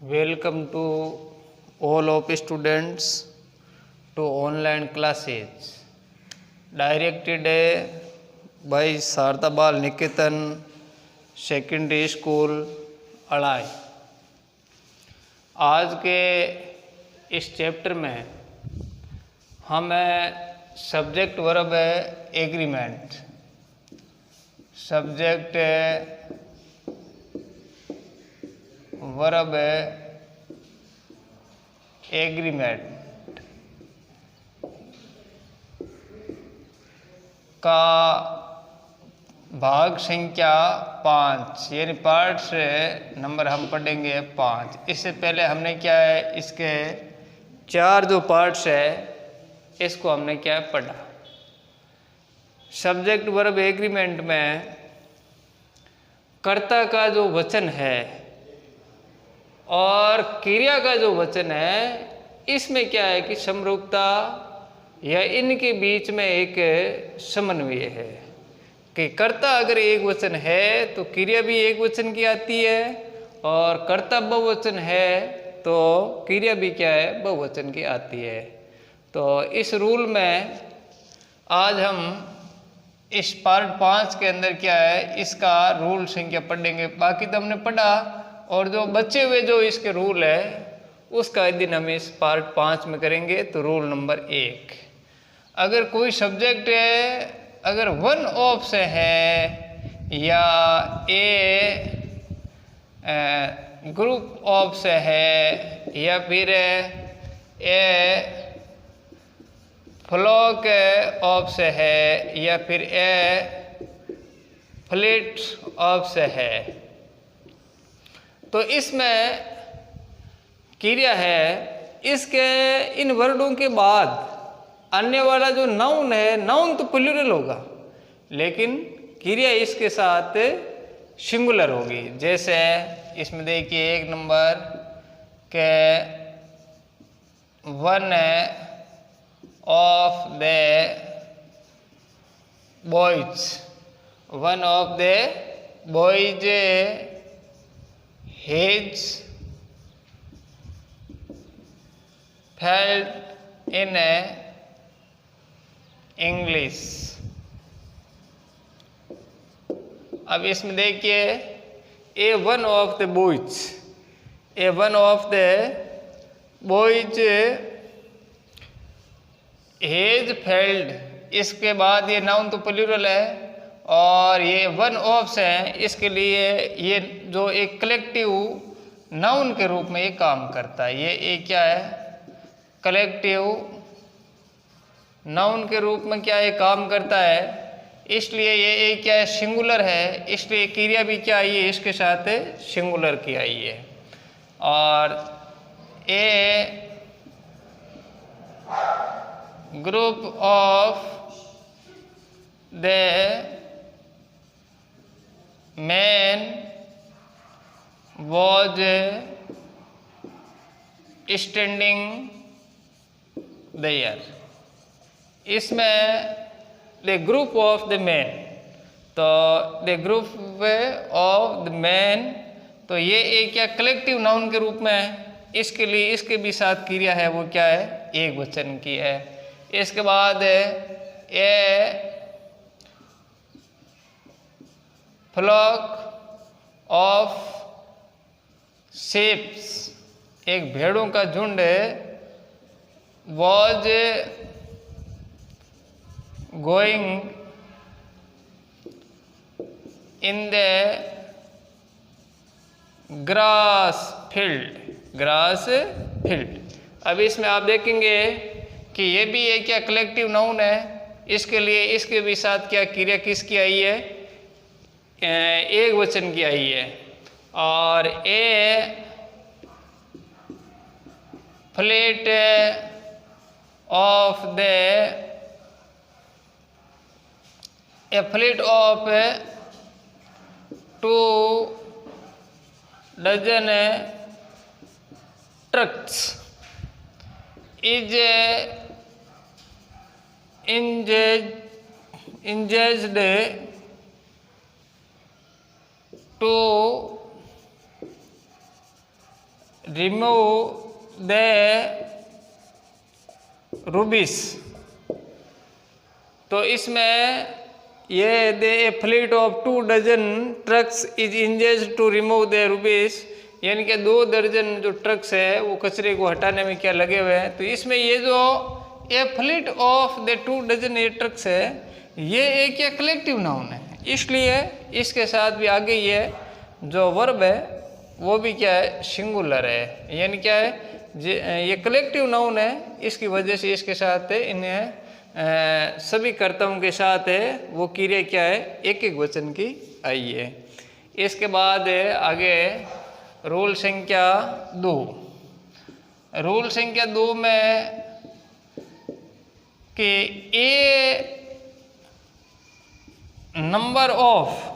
Welcome to all of students to online classes directed by Sarda Bal Niketan Secondary School अड़ाई। आज के इस chapter में हमें subject verb agreement, subject verb agreement का भाग संख्या 5 यानी पार्ट से नंबर हम पढ़ेंगे 5। इससे पहले हमने क्या है, इसके 4 जो पार्ट्स है इसको हमने क्या है पढ़ा। सब्जेक्ट वर्ब एग्रीमेंट में कर्ता का जो वचन है और क्रिया का जो वचन है, इसमें क्या है कि समरूपता या इनके बीच में एक समन्वय है कि कर्ता अगर एक वचन है तो क्रिया भी एक वचन की आती है, और कर्ता बहुवचन है तो क्रिया भी क्या है, बहुवचन की आती है। तो इस रूल में आज हम इस पार्ट 5 के अंदर क्या है, इसका रूल संख्या पढ़ेंगे। बाकी तो हमने पढ़ा, और जो बचे हुए जो इसके रूल है उसका एक दिन हम इस पार्ट 5 में करेंगे। तो रूल नंबर 1, अगर कोई सब्जेक्ट है अगर वन ऑफ से है या ग्रुप ऑफ से है या फिर फ्लॉक ऑफ से है या फिर फ्लीट ऑफ से है, तो इसमें क्रिया है, इसके इन वर्डों के बाद अन्य वाला जो नाउन है, नाउन तो प्लूरल होगा लेकिन क्रिया इसके साथ सिंगुलर होगी। जैसे इसमें देखिए 1 नंबर के one of the boys, one of the boys has felt in English. अब इसमें देखिए a one of the boys, a one of the boys has failed, इसके बाद ये नाउन तो प्लूरल है और ये वन ऑफ से है, इसके लिए ये जो एक कलेक्टिव नाउन के रूप में ये काम करता है। ये एक क्या है, कलेक्टिव नाउन के रूप में क्या ये काम करता है, इसलिए ये एक क्या है, सिंगुलर है, इसलिए क्रिया भी क्या आई है, इसके साथ सिंगुलर की आई है। और a group of the man was standing there, इसमें the group of the man, तो the group of the man, तो ये एक क्या कलेक्टिव नाउन के रूप में है, इसके लिए इसके भी साथ क्रिया है वो क्या है, एक वचन की है। इसके बाद ए फ्लॉक ऑफ शेप्स, एक भेड़ों का झुंड was going in the grass field, grass field. अब इसमें आप देखेंगे कि ये भी एक क्या कलेक्टिव नाउन है, इसके लिए इसके भी साथ क्या क्रिया किसकी आई है, एक वचन की आई है। और a fleet of the, a fleet of 2 dozen trucks is engaged to remove the rubbish। तो इसमें ये the fleet of 2 dozen trucks is engaged to remove the rubbish, यानी कि 2 दर्जन जो ट्रक्स है वो कचरे को हटाने में क्या लगे हुए हैं। तो इसमें ये जो ए फ्लीट ऑफ द 2 डजन ये ट्रक्स है, ये एक क्या कलेक्टिव नाउन है, इसलिए इसके साथ भी आगे ये जो वर्ब है वो भी क्या है, सिंगुलर है। यानी क्या है, ये कलेक्टिव नाउन है, इसकी वजह से इसके साथ इन्हें सभी कर्ताओं के साथ है वो क्रिया क्या है, एक एक वचन की आई है। इसके बाद आगे रूल संख्या 2। रूल संख्या 2 में कि ए नंबर ऑफ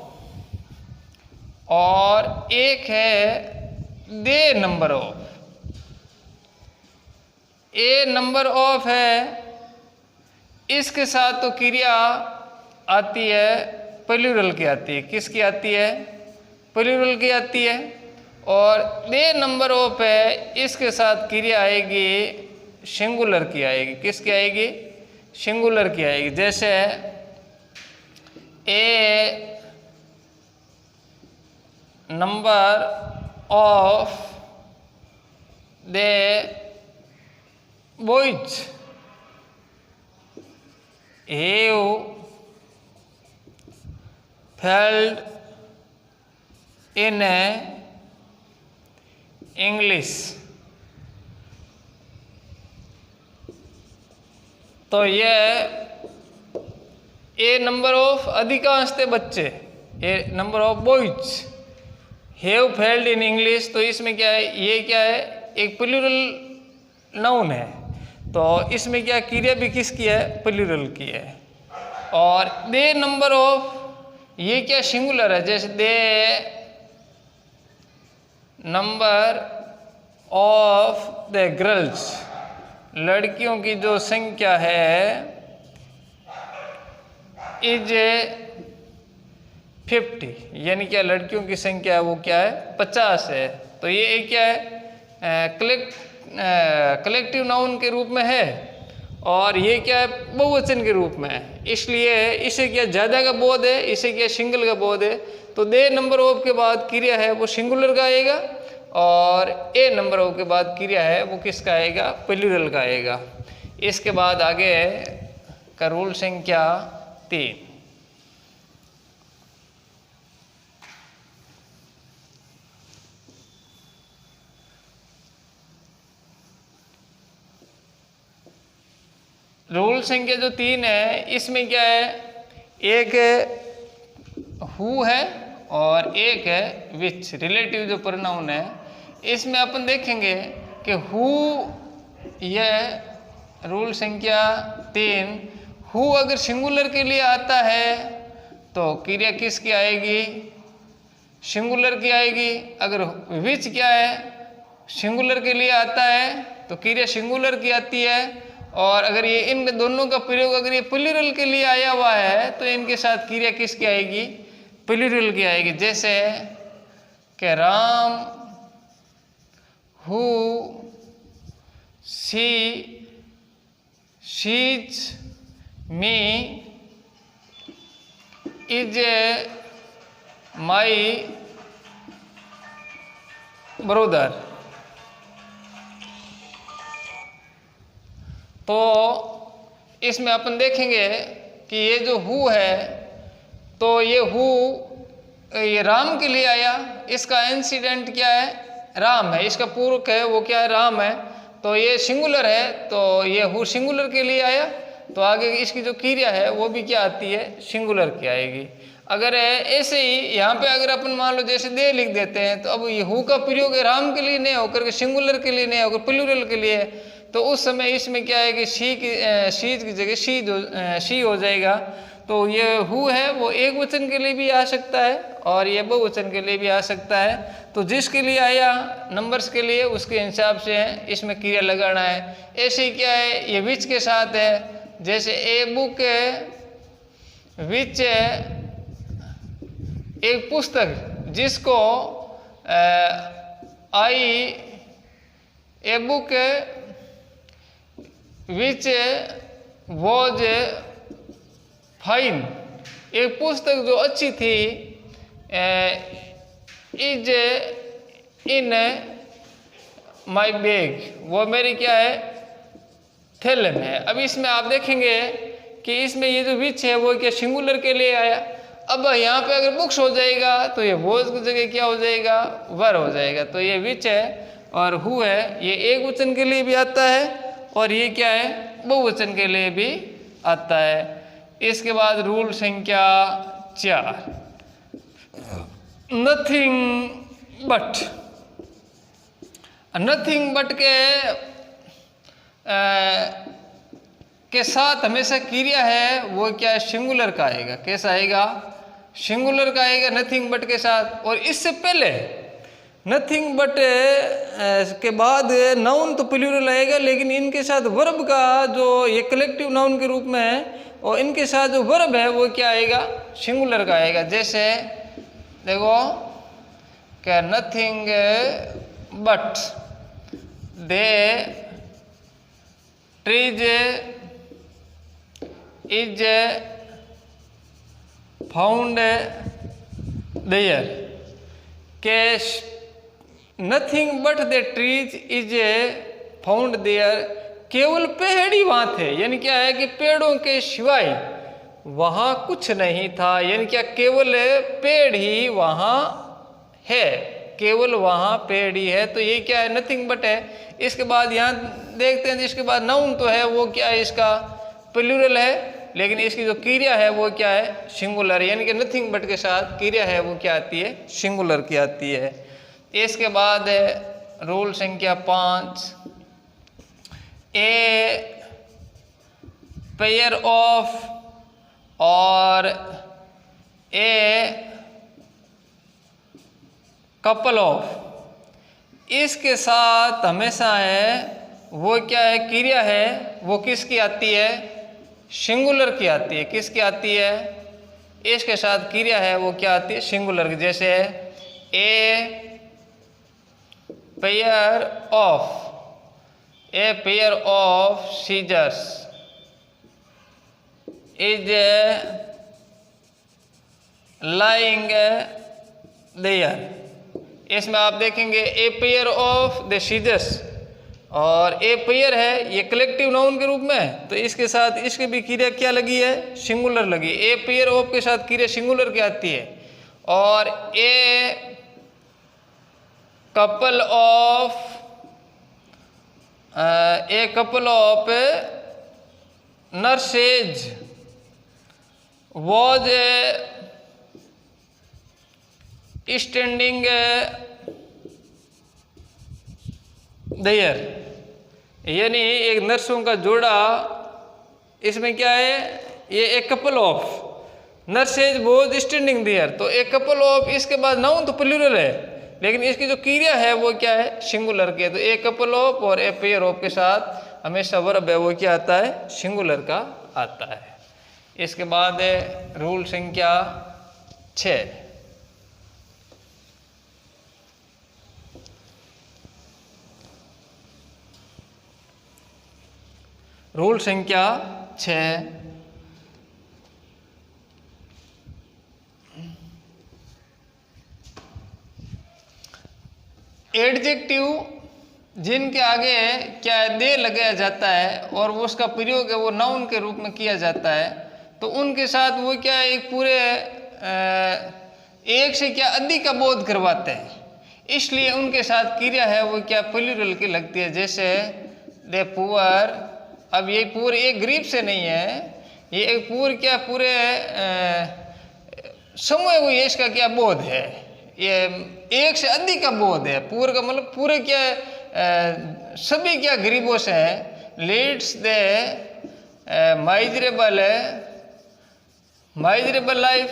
और एक है the number of. A number of है, इसके साथ तो क्रिया आती है प्लूरल की आती है। किसकी आती है, प्लूरल की आती है। और दे नंबर ऑफ है, इसके साथ क्रिया आएगी सिंगुलर की आएगी। किसकी आएगी, सिंगुलर की आएगी। जैसे a number of the boys have failed in English. तो ये ए नंबर ऑफ अधिकांश बच्चे, a number of boys have failed in English. तो इसमें क्या है, ये क्या है, एक प्लूरल नाउन है। तो इसमें क्या क्रिया भी किसकी है, प्लूरल की है। और दे नंबर ऑफ ये क्या सिंगुलर है। जैसे दे नंबर ऑफ द गर्ल्स, लड़कियों की जो संख्या है, इज 50, यानी क्या लड़कियों की संख्या है वो क्या है, 50 है। तो ये एक क्या है, कलेक्टिव नाउन के रूप में है, और ये क्या है, बहुवचन के रूप में है। इसलिए इसे क्या ज़्यादा का बोध है, इसे क्या सिंगल का बोध है। तो दे नंबर ऑफ के बाद क्रिया है वो सिंगुलर का आएगा, और ए नंबर ऑफ के बाद क्रिया है वो किसका आएगा, प्लूरल का आएगा। इसके बाद आगे का रूल संख्या 3। रूल संख्या जो 3 है, इसमें क्या है, एक हु है और एक है विच, रिलेटिव जो प्रोनाउन है। इसमें अपन देखेंगे कि हु, यह रूल संख्या 3, हु अगर सिंगुलर के लिए आता है तो क्रिया किसकी आएगी, सिंगुलर की आएगी। अगर विच क्या है, सिंगुलर के लिए आता है तो क्रिया सिंगुलर की आती है। और अगर ये इन दोनों का प्रयोग अगर ये प्लूरल के लिए आया हुआ है तो इनके साथ क्रिया किसकी आएगी, प्लूरल की आएगी। जैसे कि Ram, who, she, she's, me, is my brother. तो इसमें अपन देखेंगे कि ये जो हु है, तो ये हु ये राम के लिए आया, इसका इंसिडेंट क्या है, राम है, इसका पूर्वक है वो क्या है, राम है। तो ये सिंगुलर है, तो ये हु सिंगुलर के लिए आया, तो आगे इसकी जो क्रिया है वो भी क्या आती है, सिंगुलर की आएगी। अगर ऐसे ही यहाँ पे अगर अपन मान लो जैसे दे लिख देते हैं, तो अब ये हु का प्रयोग राम के लिए नहीं होकर के सिंगुलर के लिए नहीं होकर प्लूरल के लिए, तो उस समय इसमें क्या है कि शीज की जगह शी हो जाएगा। तो ये हु है वो एक वचन के लिए भी आ सकता है और ये बहुवचन के लिए भी आ सकता है। तो जिसके लिए आया नंबर्स के लिए उसके हिसाब से इसमें क्रिया लगाना है। ऐसे ही क्या है, ये विच के साथ है। जैसे ए बुक है, विच एक पुस्तक जिसको I a book which was fine, एक पुस्तक जो अच्छी थी, इज इन माई बैग, वो मेरी क्या है, थैले में है। अब इसमें आप देखेंगे कि इसमें ये जो विच है वो क्या सिंगुलर के लिए आया। अब यहाँ पे अगर बुक्स हो जाएगा तो ये वॉज की जगह क्या हो जाएगा, वर हो जाएगा। तो ये विच है और हु है, ये एक वचन के लिए भी आता है और ये क्या है, बहुवचन के लिए भी आता है। इसके बाद रूल संख्या 4, नथिंग बट। नथिंग बट के साथ हमेशा क्रिया है वो क्या है, सिंगुलर का आएगा। कैसा आएगा, सिंगुलर का आएगा नथिंग बट के साथ। और इससे पहले नथिंग बट के बाद नाउन तो प्लूरल आएगा, लेकिन इनके साथ वर्ब का जो ये कलेक्टिव नाउन के रूप में है, और इनके साथ जो वर्ब है वो क्या आएगा, सिंगुलर का आएगा। जैसे देखो क्या, nothing but the trees is found there, के nothing but the trees is found there, केवल पेड़ ही वहाँ थे। यानी क्या है कि पेड़ों के सिवाय वहाँ कुछ नहीं था, यानी क्या केवल पेड़ ही वहाँ है, केवल वहाँ पेड़ ही है। तो ये क्या है, नथिंग बट है। इसके बाद यहाँ देखते हैं, इसके बाद नाउन तो है वो क्या है, इसका प्लूरल है, लेकिन इसकी जो क्रिया है वो क्या है, सिंगुलर। यानी कि नथिंग बट के साथ क्रिया है वो क्या आती है, सिंगुलर की आती है। इसके बाद रूल संख्या 5, ए पेयर ऑफ और ए कपल ऑफ, इसके साथ हमेशा है वो क्या है, क्रिया है वो किसकी आती है, सिंगुलर की आती है। किसकी आती है, इसके साथ क्रिया है वो क्या आती है, सिंगुलर की। जैसे a pair of scissors is lying there. इसमें आप देखेंगे a pair of the scissors, और ए पेयर है ये कलेक्टिव नाउन के रूप में, तो इसके साथ इसकी भी क्रिया क्या लगी है, सिंगुलर लगी। ए पेयर ऑफ के साथ क्रिया सिंगुलर की आती है। और a couple of nurses was standing there, यानी एक नर्सों का जोड़ा, इसमें क्या है, ये एक couple of nurses was standing there. तो एक कपल ऑफ, इसके बाद नाउन तो प्लूरल है, लेकिन इसकी जो क्रिया है वो क्या है, सिंगुलर की है। तो एक कपल ऑफ और ए पेयर ऑफ के साथ हमेशा वर्ब है वो क्या आता है, सिंगुलर का आता है। इसके बाद रूल संख्या 6, रूल संख्या 6, एडजेक्टिव जिनके आगे क्या है, दे लगाया जाता है और वो उसका प्रयोग है वो नाउन के रूप में किया जाता है, तो उनके साथ वो क्या है, एक पूरे एक से क्या अधिक का बोध करवाते हैं, इसलिए उनके साथ क्रिया है वो क्या प्लूरल की लगती है। जैसे दे पुअर, अब ये पूरे एक गरीब से नहीं है, ये एक पूरे क्या पूरे समूह को ये इसका क्या बोध है, ये एक से अधिक का बोध है। पूरे का मतलब पूरे क्या सभी क्या गरीबों से है। लीड्स दे माइजरेबल लाइफ,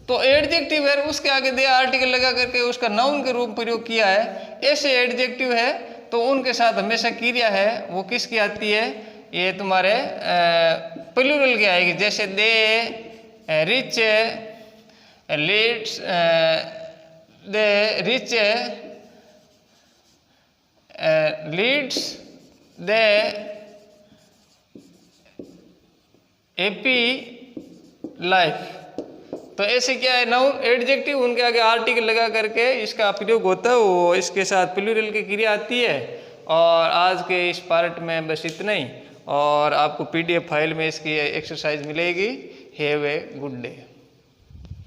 तो एडजेक्टिव है उसके आगे दे आर्टिकल लगा करके उसका नाउन के रूप प्रयोग किया है। ऐसे एडजेक्टिव है तो उनके साथ हमेशा क्रिया है वो किसकी आती है, ये तुम्हारे प्लूरल की आएगी। जैसे the rich leads, the rich leads the happy life. तो ऐसे क्या है, नाउन एडजेक्टिव उनके आगे आर्टिकल लगा करके इसका प्रयोग होता है, वो इसके साथ प्लूरल की क्रिया आती है। और आज के इस पार्ट में बस इतना ही, और आपको PDF फाइल में इसकी एक्सरसाइज मिलेगी। Have a good day.